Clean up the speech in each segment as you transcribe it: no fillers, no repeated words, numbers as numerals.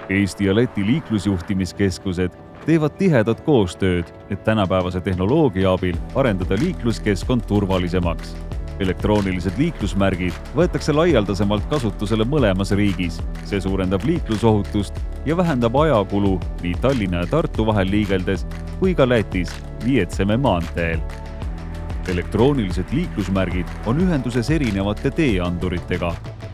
Eesti ja Läti liiklusjuhtimiskeskused teevad tihedat koostööd, et tänapäevase tehnoloogia abil arendada liikluskeskkond turvalisemaks. Elektroonilised liiklusmärgid võetakse laialdasemalt kasutusele mõlemas riigis. See suurendab liiklusohutust ja vähendab ajakulu nii Tallinna ja Tartu vahel liigeldes kui ka Lätis Lietseme maanteel. Elektroonilised liiklusmärgid on ühenduses erinevate teeanduritega,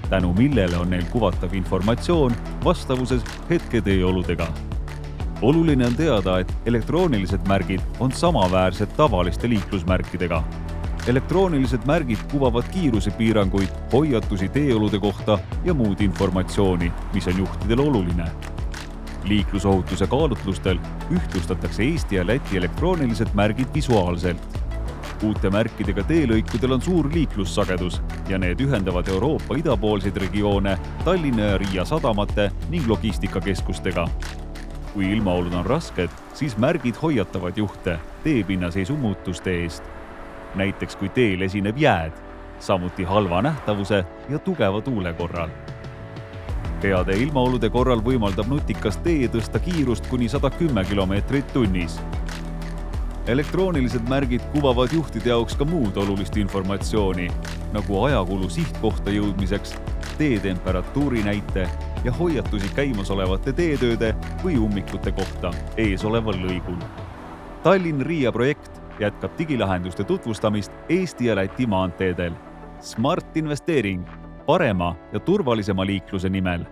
tänu millele on neil kuvatav informatsioon vastavuses hetketeeoludega. Oluline on teada, et elektroonilised märgid on samaväärsed tavaliste liiklusmärkidega. Elektroonilised märgid kuvavad kiirusepiiranguid, hoiatusi teeolude kohta ja muud informatsiooni, mis on juhtidel oluline. Liiklusohutuse kaalutlustel ühtlustatakse Eesti ja Läti elektroonilised märgid visuaalselt. Uute märkidega teelõikudel on suur liiklussagedus ja need ühendavad Euroopa idapoolseid regioone Tallinna ja Riia sadamate ning logistikakeskustega. Kui ilmaolud on rasked, siis märgid hoiatavad juhte teepinnaseisu muutuste eest. Näiteks kui teel esineb jääd, samuti halva nähtavuse ja tugeva tuule korral. Heade ilmaolude korral võimaldab nutikas tee tõsta kiirust kuni 110 km/h. Elektroonilised märgid kuvavad juhtide jaoks ka muud olulist informatsiooni, nagu ajakulu sihtkohta jõudmiseks, teetemperatuuri näite ja hoiatusi käimasolevate teetööde või ummikute kohta eesoleval lõigul. Tallinn-Riia projekt jätkab digilahenduste tutvustamist Eesti ja Läti maanteedel. Smart investeering parema ja turvalisema liikluse nimel.